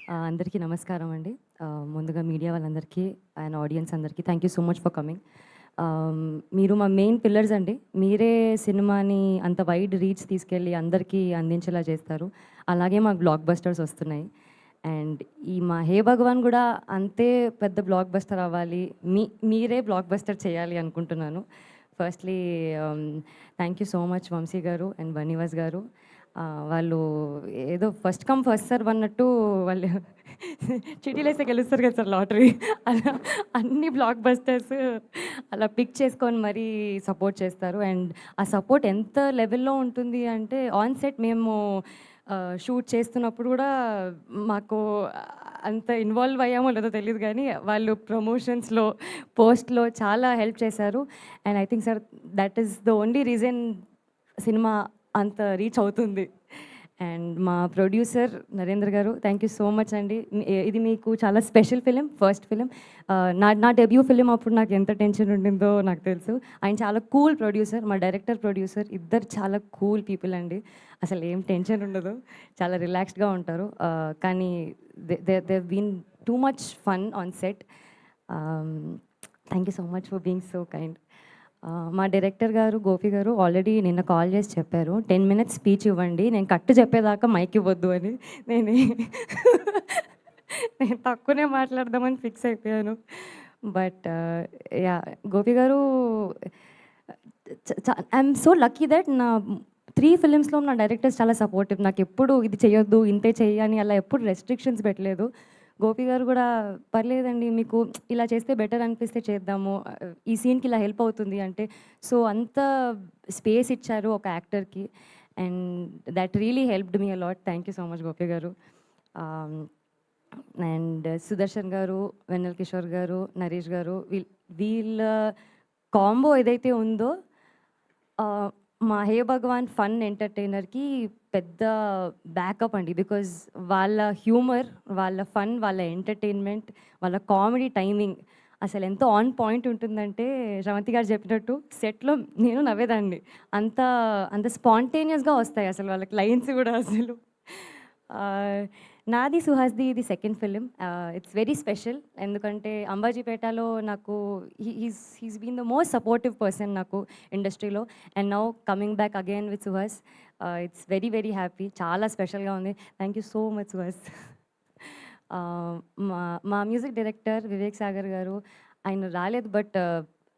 అందరికీ నమస్కారం అండి. ముందుగా మీడియా వాళ్ళందరికీ అండ్ ఆడియన్స్ అందరికీ thank you so much for coming. మీరు మా మెయిన్ పిల్లర్స్ అండి. మీరే సినిమాని అంత వైడ్ రీచ్ తీసుకెళ్ళి అందరికీ అందించేలా చేస్తారు. అలాగే మాకు బ్లాక్ బస్టర్స్ వస్తున్నాయి. అండ్ ఈ మా హే భగవాన్ కూడా అంతే పెద్ద బ్లాక్ బస్టర్ అవ్వాలి. మీరే బ్లాక్ బస్టర్ చేయాలి అనుకుంటున్నాను. Firstly thank you so much Vamsi garu and Bunny Vas గారు. వాళ్ళు ఏదో ఫస్ట్ కమ్ ఫస్ట్ సర్వ్ అన్నట్టు వాళ్ళు చిటీలేస్తే గెలుస్తారు కదా సార్ లాటరీ, అలా అన్ని బ్లాక్ బస్టర్స్ అలా పిక్ చేసుకొని మరీ సపోర్ట్ చేస్తారు. అండ్ ఆ సపోర్ట్ ఎంత లెవెల్లో ఉంటుంది అంటే ఆన్ సెట్ మేము షూట్ చేస్తున్నప్పుడు కూడా మాకు అంత ఇన్వాల్వ్ అయ్యామో లేదో తెలియదు, కానీ వాళ్ళు ప్రమోషన్స్లో పోస్ట్లో చాలా హెల్ప్ చేశారు. And I think sir that is the only reason cinema అంత రీచ్ అవుతుంది. అండ్ మా ప్రొడ్యూసర్ నరేంద్ర గారు థ్యాంక్ యూ సో మచ్ అండి. ఇది మీకు చాలా స్పెషల్ ఫిలిం, ఫస్ట్ ఫిలిం. నా డెబ్యూ ఫిలిం అప్పుడు నాకు ఎంత టెన్షన్ ఉండిందో నాకు తెలుసు. ఆయన చాలా కూల్ ప్రొడ్యూసర్, మా డైరెక్టర్ ప్రొడ్యూసర్ ఇద్దరు చాలా కూల్ పీపుల్ అండి. అసలు ఏం టెన్షన్ ఉండదు, చాలా రిలాక్స్డ్గా ఉంటారు. కానీ they been too much fun on set. Thank you so much for being so kind. మా డైరెక్టర్ గారు గోపి గారు ఆల్రెడీ నిన్న కాల్ చేసి చెప్పారు 10 మినిట్స్ స్పీచ్ ఇవ్వండి, నేను కట్టు చెప్పేదాకా మైక్ ఇవ్వద్దు అని. నేను నేను తక్కువనే మాట్లాడదామని ఫిక్స్ అయిపోయాను. బట్ యా గోపి గారు ఐఎమ్ సో లక్కీ దట్ నా 3 ఫిలిమ్స్లో నా డైరెక్టర్స్ చాలా సపోర్టివ్. నాకు ఎప్పుడు ఇది చేయొద్దు ఇంతే చెయ్యి అని అలా ఎప్పుడు రెస్ట్రిక్షన్స్ పెట్టలేదు. గోపి గారు కూడా పర్లేదండి, మీకు ఇలా చేస్తే బెటర్ అనిపిస్తే చేద్దాము, ఈ సీన్కి ఇలా హెల్ప్ అవుతుంది అంటే, సో అంత స్పేస్ ఇచ్చారు ఒక యాక్టర్కి. And that really helped me a lot. Thank you so much Gopi garu. And Sudarshan గారు, వెన్నెల కిషోర్ గారు, నరేష్ గారు, వీళ్ళ కాంబో ఏదైతే ఉందో మా హే భగవాన్ ఫన్ ఎంటర్టైనర్కి పెద్ద బ్యాకప్ అండి. బికాజ్ వాళ్ళ హ్యూమర్, వాళ్ళ ఫన్, వాళ్ళ ఎంటర్టైన్మెంట్, వాళ్ళ కామెడీ టైమింగ్ అసలు ఎంతో ఆన్ పాయింట్ ఉంటుందంటే శ్రవంతి గారు చెప్పినట్టు సెట్లో నేను నవ్వేదాన్ని. అంత అంత స్పాంటేనియస్గా వస్తాయి అసలు వాళ్ళకి లైన్స్ కూడా. అసలు నాది సుహాస్ది ఇది second film. It's very special ఎందుకంటే అంబాజీపేటలో నాకు he's been the most supportive person నాకు ఇండస్ట్రీలో. And now coming back again with Suhas, it's very very happy. చాలా స్పెషల్గా ఉంది. Thank you so much Suhas. మా మ్యూజిక్ డైరెక్టర్ వివేక్ సాగర్ గారు, ఆయన రాలేదు but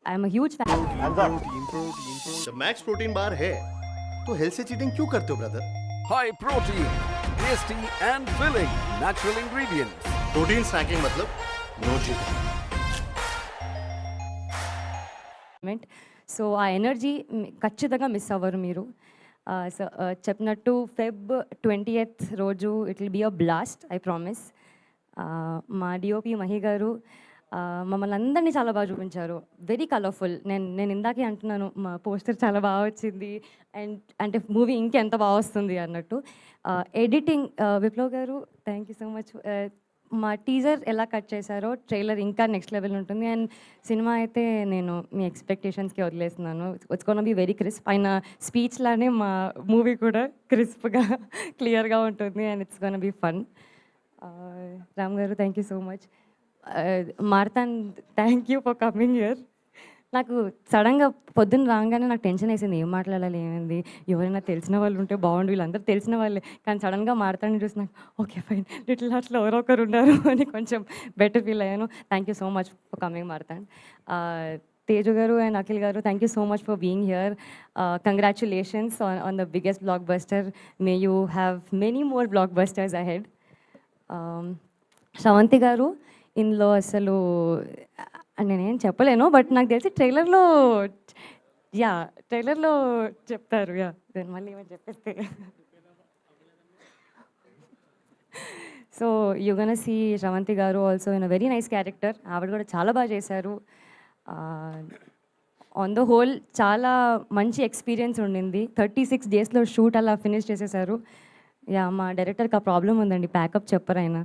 I'm huge fan. Max protein bar है तो हेल्थ से चीटिंग क्यों करते हो brother? High protein, tasty and filling, natural ingredients. Protein snacking मतलब नो चीटिंग. సో ఆ ఎనర్జీ ఖచ్చితంగా మిస్ అవ్వరు మీరు. సో చెప్పినట్టు Feb 20th రోజు it will be a blast, I promise. మా డిఓపి మహి గారు మమ్మల్ని అందరినీ చాలా బాగా చూపించారు. Very colourful. నేను ఇందాకే అంటున్నాను మా పోస్టర్ చాలా బాగా వచ్చింది అండ్ అంటే మూవీ ఇంకెంత బాగా వస్తుంది అన్నట్టు. Editing Viplav garu thank you so much. మా టీజర్ ఎలా కట్ చేశారో ట్రైలర్ ఇంకా నెక్స్ట్ లెవెల్ ఉంటుంది. అండ్ సినిమా అయితే నేను మీ ఎక్స్పెక్టేషన్స్కి వదిలేస్తున్నాను. It's gonna be very crisp. ఆయన స్పీచ్ లానే మా మూవీ కూడా క్రిస్ప్గా క్లియర్గా ఉంటుంది and it's gonna be fun. Ram garu thank you so much. Marthan thank you for coming here. నాకు సడన్గా పొద్దున్న రాగానే నాకు టెన్షన్ వేసింది, ఏం మాట్లాడాలి ఏమైంది, ఎవరైనా తెలిసిన వాళ్ళు ఉంటే బాగుండు, వీళ్ళందరూ తెలిసిన వాళ్ళే. కానీ సడన్గా మార్తాన్ని చూసి నాకు ఓకే ఫైన్ లిటిల్ హార్ట్స్లో ఎవరో ఒకరు ఉన్నారు అని కొంచెం బెటర్ ఫీల్ అయ్యాను. Thank you so much for coming Marthan. Teju garu and Akhil garu thank you so much for being here. Congratulations on the biggest blockbuster. May you have many more blockbusters ahead. Sravanthi garu ఇందులో అసలు నేనేం చెప్పలేను బట్ నాకు తెలిసి ట్రైలర్లో చెప్తారు. దాన్ని మళ్ళీ ఏమైనా చెప్పేస్తే so you gonna see Sravanthi garu also in a very nice character. ఆవిడ కూడా చాలా బాగా చేశారు. ఆన్ ద హోల్ చాలా మంచి ఎక్స్పీరియన్స్ ఉండింది. 36 డేస్లో షూట్ అలా ఫినిష్ చేసేసారు. మా డైరెక్టర్కి ఆ ప్రాబ్లం ఉందండి, ప్యాకప్ చెప్పరు ఆయన.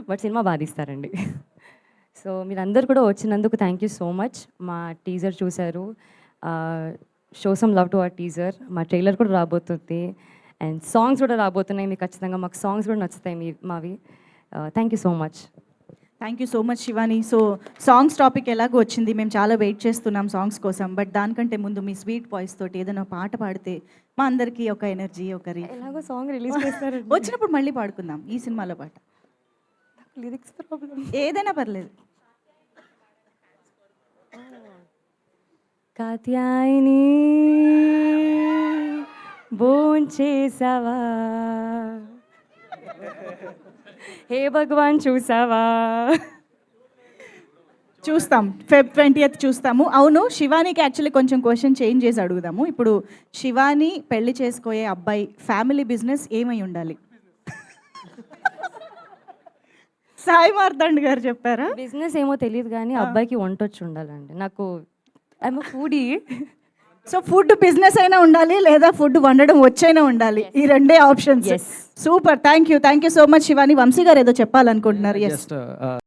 బట్ సినిమా బాగా తీస్తారండి. సో మీరందరూ కూడా వచ్చినందుకు థ్యాంక్ యూ సో మచ్. మా టీజర్ చూశారు, show some love to our teaser. మా ట్రైలర్ కూడా రాబోతుంది అండ్ సాంగ్స్ కూడా రాబోతున్నాయి మీకు ఖచ్చితంగా మాకు సాంగ్స్ కూడా నచ్చుతాయి మావి thank you so much. Thank you so much Shivani. So songs topic ఎలాగో వచ్చింది, మేము చాలా వెయిట్ చేస్తున్నాం సాంగ్స్ కోసం. బట్ దానికంటే ముందు మీ స్వీట్ వాయిస్ తోటి ఏదైనా పాట పాడితే మా అందరికీ ఒక ఎనర్జీ, ఒక ఎలాగో సాంగ్ రిలీజ్ చేస్తారు వచ్చినప్పుడు మళ్ళీ పాడుకుందాం ఈ సినిమాలో పాట. Lyrics problem. ఏదైనా పర్లేదు. కాత్యాయని భోంచేసావా, హే భగవాన్ చూసావా. చూస్తాం, Feb 20th చూస్తాము. అవును, శివానికి యాక్చువల్లీ కొంచెం క్వశ్చన్ చేంజ్ చేసి అడుగుదాము. ఇప్పుడు శివాని పెళ్లి చేసుకోయే అబ్బాయి ఫ్యామిలీ బిజినెస్ ఏమై ఉండాలి? సాయి మార్తాండ్ గారు చెప్పారా? బిజినెస్ ఏమో తెలియదు కానీ అబ్బాయికి వంట వచ్చి ఉండాలండి. నాకు I'm foodie. So food business అయినా ఉండాలి లేదా ఫుడ్ వండడం వచ్చైనా ఉండాలి, ఈ రెండే options. Yes. Super, thank you so much Shivani. Vamsi garu ఏదో చెప్పాలనుకుంటున్నారు. ఎస్. Just